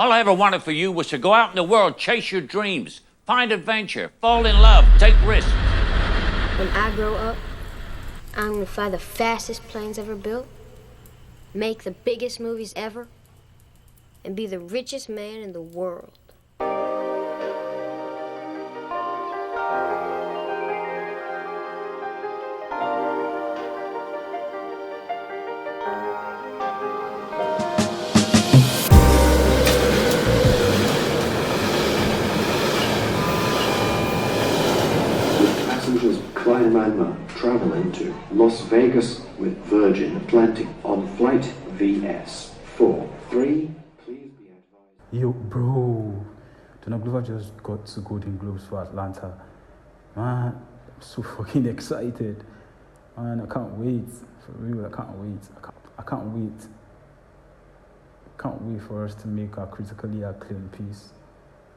All I ever wanted for you was to go out in the world, chase your dreams, find adventure, fall in love, take risks. When I grow up, I'm gonna fly the fastest planes ever built, make the biggest movies ever, and be the richest man in the world. Passengers Kleinmanma traveling to Las Vegas with Virgin Atlantic on flight VS43. Please be advised. Yo, bro, Donald Glover just got 2 Golden Globes for Atlanta. Man, I'm so fucking excited. Man, I can't wait. For real, I can't wait. I can't wait. I can't wait for us to make our critically acclaimed piece.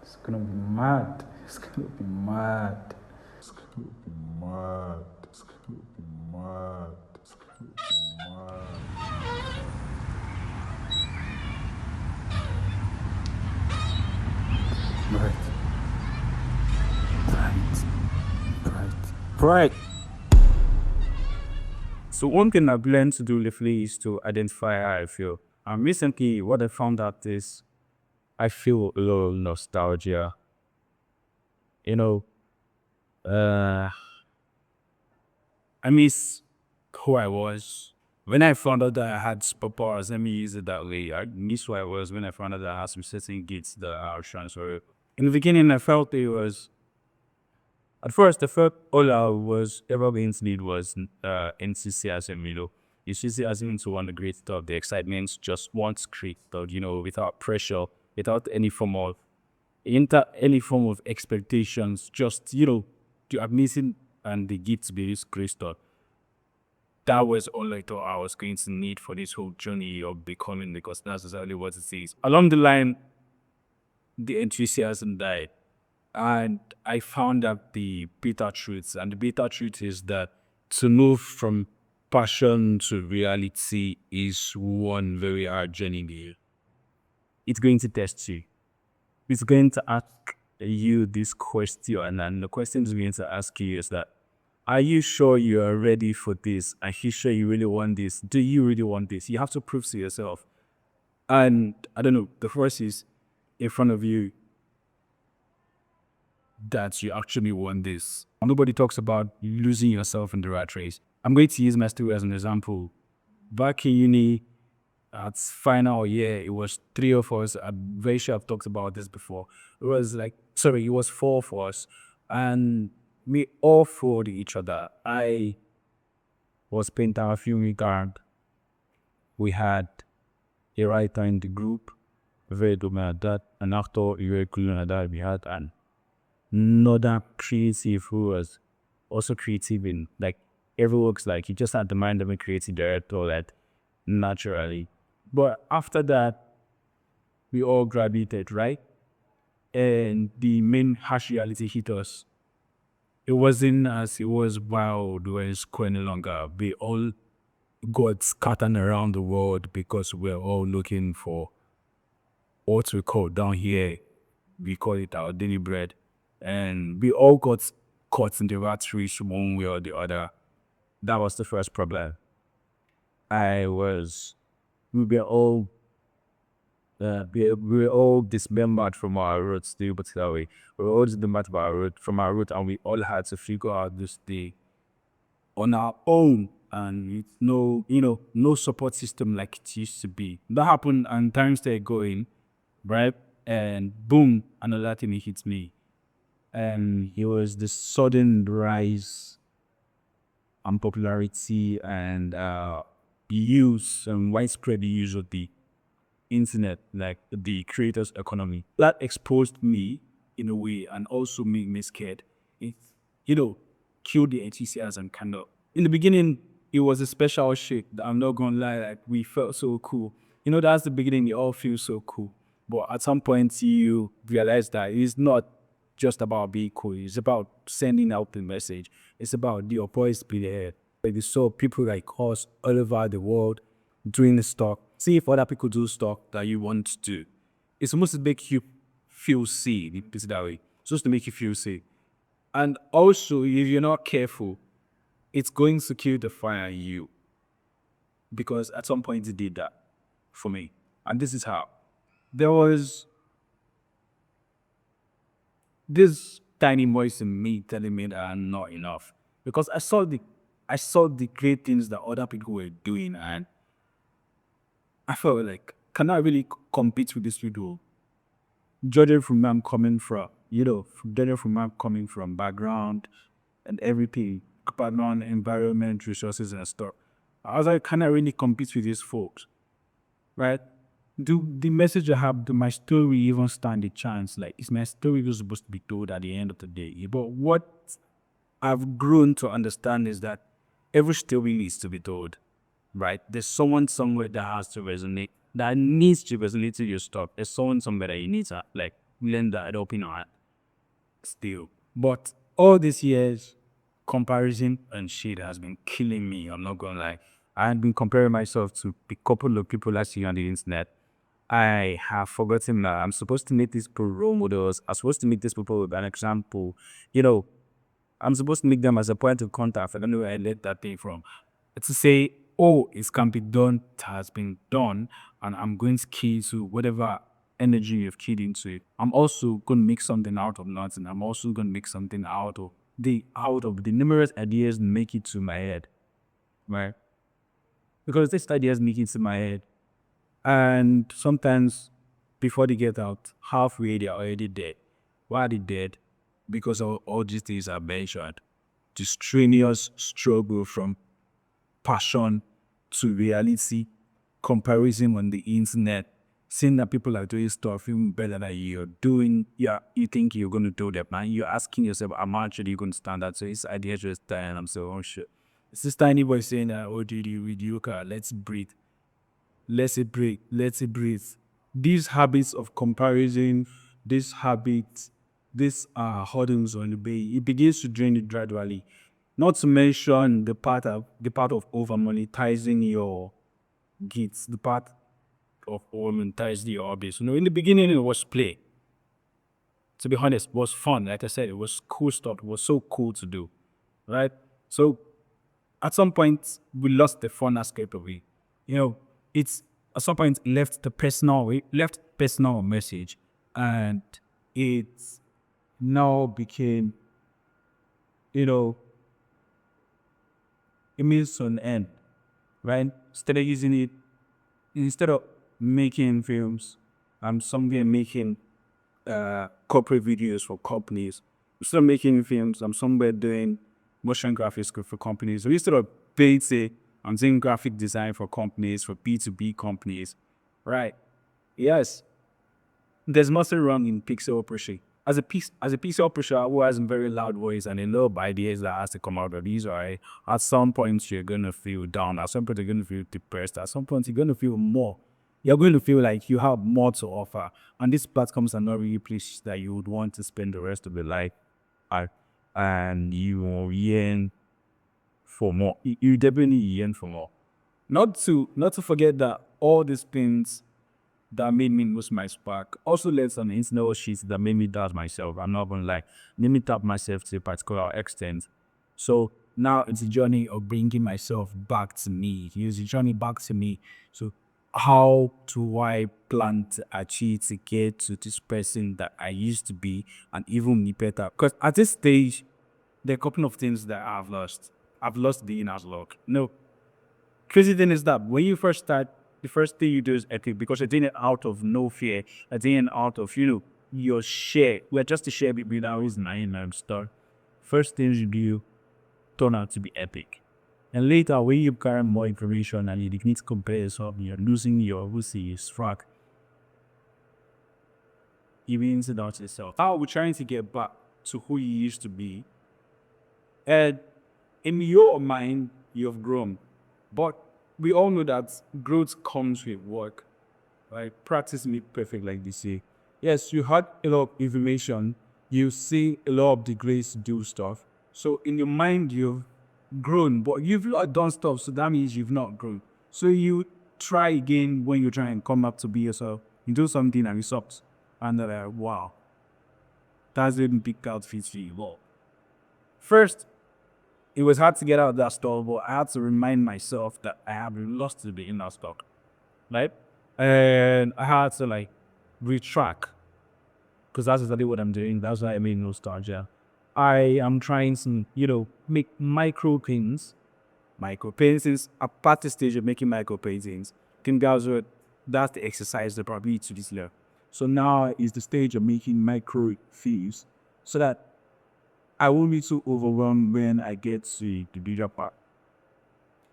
It's gonna be mad. It's gonna be mad. It's gonna be mad. It's gonna be mad. It's gonna be mad. Right. So one thing I've learned to do lately is to identify how I feel. And recently, what I found out is I feel a little nostalgia. You know, I miss who I was. When I found out that I had superpowers, let me use it that way. I miss who I was when I found out that I had some certain gifts that I was transferable. In the beginning, I felt it was. At first, I felt all I was ever going to need was enthusiasm, enthusiasm into want the great stuff, the excitement, just want great stuff, without pressure, without any form of expectations, just, the amazing and the gift to be this great stuff. That was all I thought I was going to need for this whole journey of becoming, because that's exactly what it is. Along the line, the enthusiasm died. And I found out the bitter truth. And the bitter truth is that to move from passion to reality is one very hard journey. It's going to test you. It's going to ask you this question. And the question it's going to ask you is that, are you sure you are ready for this? Are you sure you really want this? Do you really want this? You have to prove to yourself. And I don't know, the first is in front of you that you actually want this. Nobody talks about losing yourself in the rat race. I'm going to use my story as an example. Back in uni, at final year, it was 3 of us. I'm very sure I've talked about this before. It was 4 of us. And we all followed each other. I was painter a few regard. We had a writer in the group, very good at that, an actor, very cool at that. We had another creative who was also creative in every works, he just had the mind of a creative director naturally. But after that, we all graduated, right? And the main harsh reality hit us. It wasn't as it was wild when school any longer. We all got scattered around the world because we're all looking for what we call down here. We call it our daily bread. And we all got caught in the rat race one way or the other. That was the first problem. We were all dismembered from our roots, to put it that way. We were all dismembered from our root, and we all had to figure out this day on our own. And it's no support system like it used to be. That happened, and time started going, right? And boom, another thing hit me. And it was the sudden rise and popularity and use and widespread use of the internet, the creators' economy. That exposed me in a way and also made me scared. It, killed the enthusiasm kind of. In the beginning, it was a special shit. I'm not gonna lie, we felt so cool. That's the beginning, you all feel so cool. But at some point, you realize that it's not just about being cool. It's about sending out the message. It's about the opposite be there. You saw people like us all over the world doing the stuff. See if other people do stuff that you want to do. It's supposed to make you feel seen. Put it that way. It's supposed to make you feel seen. And also, if you're not careful, it's going to kill the fire in you. Because at some point it did that for me. And this is how. There was this tiny voice in me telling me that I'm not enough. Because I saw the great things that other people were doing, and I felt like, can I really compete with these people? Judging from where I'm coming from, judging from where I'm coming from, background and everything, background, environment, resources and stuff. I was like, can I really compete with these folks? Right? Do the message I have, do my story even stand a chance? Like, is my story even supposed to be told at the end of the day? But what I've grown to understand is that every story needs to be told, right? There's someone somewhere that has to resonate, that needs to resonate to your stuff. There's someone somewhere that you need to, like, lend that open on still. But all these years, comparison and shit has been killing me. I'm not gonna lie. I had been comparing myself to a couple of people I see on the internet. I have forgotten that I'm supposed to make these people role models. I'm supposed to make these people with an example. I'm supposed to make them as a point of contact. I don't know where I let that thing from. To say, oh, it can be done, it has been done, and I'm going to key to whatever energy you've keyed into it. I'm also going to make something out of nothing. I'm also going to make something out of the numerous ideas make it to my head, right? Because these ideas make it to my head, and sometimes before they get out, halfway they're already dead. Why are they dead? Because of all these things I mentioned. The strenuous struggle from passion to reality, comparison on the internet, seeing that people are doing stuff even better than you're doing. Yeah, you think you're going to do that, man. You're asking yourself, am I actually going to stand out? So this idea just dying. I'm so, oh shit. It's this tiny voice saying, oh, did you read Yuka? Let's breathe. Let it breathe. Let it breathe. These habits of comparison, these habits, these hurdles on the way, it begins to drain it gradually. Not to mention the part of over monetizing your gifts, the part of over monetizing your hobbies. In the beginning it was play. To be honest, it was fun. Like I said, it was cool stuff. It was so cool to do, right? So at some point we lost the fun aspect of it. It's at some point left personal message, and it now became, it means to an end, right? Instead of making films, I'm somewhere making corporate videos for companies. Instead of making films, I'm somewhere doing motion graphics for companies. So instead of painting, I'm doing graphic design for companies, for B2B companies, right? Yes, there's nothing wrong in pixel operation. As a pixel operator who has a very loud voice and a lot of ideas that has to come out of these, right? At some point you're gonna feel down. At some point you're gonna feel depressed. At some point you're gonna feel more. You're going to feel like you have more to offer, and these platforms are not really places that you would want to spend the rest of your life at, and you will yearn for more. You definitely yearn for more. Not to forget that all these things that made me lose my spark also led some internal shit that made me doubt myself. I'm not gonna lie, made me doubt myself to a particular extent. So now it's a journey of bringing myself back to me. It's a journey back to me. So how do I plan to achieve to get to this person that I used to be and even be better? Because at this stage, there are a couple of things that I've lost. I've lost the inner luck. No. Crazy thing is that when you first start, the first thing you do is epic, because you're doing it out of no fear. You're doing it out of, your share. We're just a share between our reason and start. First things you do turn out to be epic. And later, when you carry more information and you need to compare yourself, you're losing your track. You begin to doubt yourself. How are we trying to get back to who you used to be? And in your mind, you've grown. But we all know that growth comes with work. Right? Practice makes perfect, like they say. Yes, you had a lot of information. You see a lot of degrees to do stuff. So in your mind, you've grown, but you've not done stuff, so that means you've not grown. So you try again when you try and come up to be yourself. You do something and it sucks. And they're like, wow, that's a big outfit for you. Well, first, it was hard to get out of that store, but I had to remind myself that I have lost a bit in that stock, right? And I had to like retrack because that's exactly what I'm doing. That's why I made nostalgia. I am trying to, make micro paintings. Micro paintings, a part stage of making micro paintings. I think that's the exercise that brought me to this level. So now is the stage of making micro thieves so that I won't be too overwhelmed when I get to the bigger part.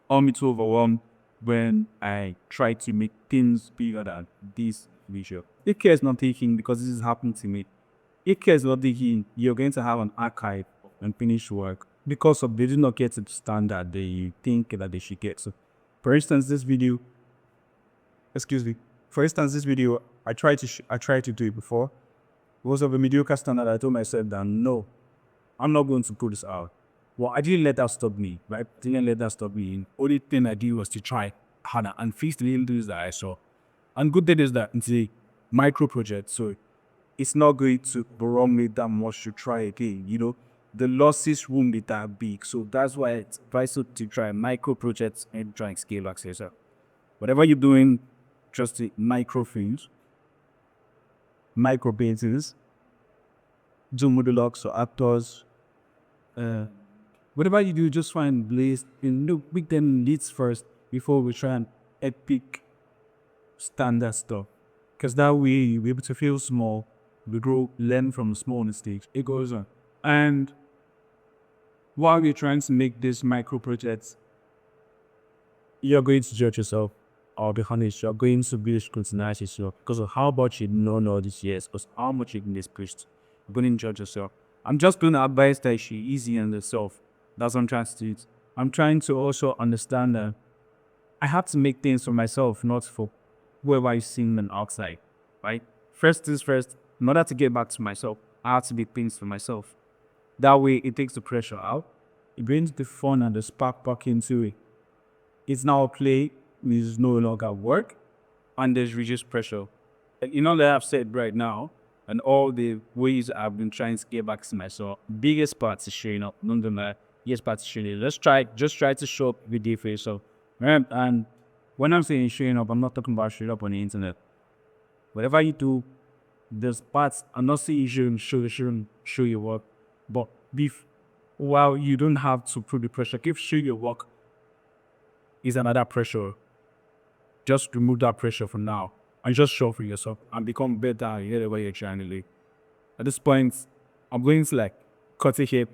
I won't be too overwhelmed when I try to make things bigger than this visual. If care is not taking, because this is happening to me, if care is not taking, you're going to have an archive of unfinished work because of they did not get to the standard that you think that they should get. So, for instance, this video, excuse me, for instance, this video, I tried to do it before. It was of a mediocre standard. I told myself that no, I'm not going to put this out. Well, I didn't let that stop me, right? Didn't let that stop me. Only thing I did was to try harder and fix the little things that I saw. And good thing is that it's a micro project, so it's not going to overwhelm me that much to try again. The losses won't be that big. So that's why it's vital to try micro projects and try and scale back yourself. Whatever you're doing, just the micro things, micro paintings, do monologues or actors. Whatever you do, just find Blaze and make them leads first before we try and epic standard stuff. Because that way you'll be able to feel small, we grow, learn from small mistakes. It goes on. And while you're trying to make these micro projects, you're going to judge yourself. I'll be honest, you're going to be scrutinize yourself because of how much you know all these years, because how much you've been exposed. You're going to judge yourself. I'm just going to advise that she easy on yourself. That's what I'm trying to do. I'm trying to also understand that I have to make things for myself, not for whoever I see them outside, right? First things first, in order to get back to myself, I have to make things for myself. That way, it takes the pressure out. It brings the fun and the spark back into it. It's now play, it's no longer work, and there's reduced pressure. That I've said right now, and all the ways I've been trying to get back to myself, biggest part is showing up. Nonetheless, yes, part is showing up. Just try to show up every day for yourself. Right? And when I'm saying showing up, I'm not talking about showing up on the internet. Whatever you do, there's parts. I'm not saying you shouldn't show your work, but while you don't have to put the pressure, if show your work is another pressure, just remove that pressure for now and just show for yourself and become better in whatever you're trying to do. At this point, I'm going to cut it here.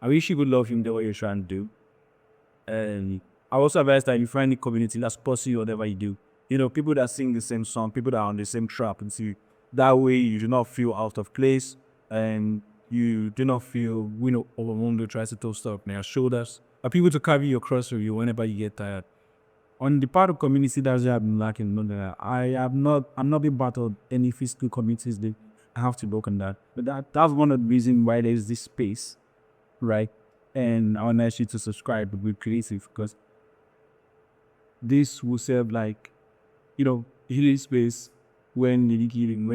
I wish you would love him the way you're trying to do. And I also advise that you find a community that supports you whatever you do. People that sing the same song, people that are on the same trap, and see that way you do not feel out of place and you do not feel, overwhelmed to try to throw stuff on your shoulders. Are people to carry your cross with you whenever you get tired. On the part of community that's where I've been lacking, I'm not being part of any physical communities that I have to work on that. But that's one of the reasons why there's this space, right? And I want to ask you to subscribe to Be Creative because this will serve healing space when you need healing,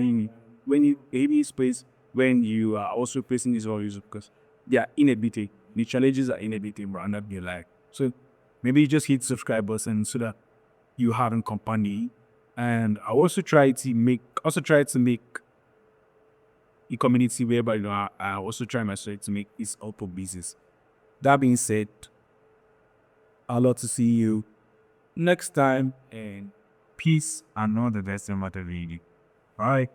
when you healing space when you are also facing these values because they are inevitable. The challenges are inevitable around your life. So maybe you just hit the subscribe button so that you have a company. And I also try to make a community whereby I also try myself to make this auto business. That being said, I'd love to see you next time, and peace and all the best in what I read. Bye.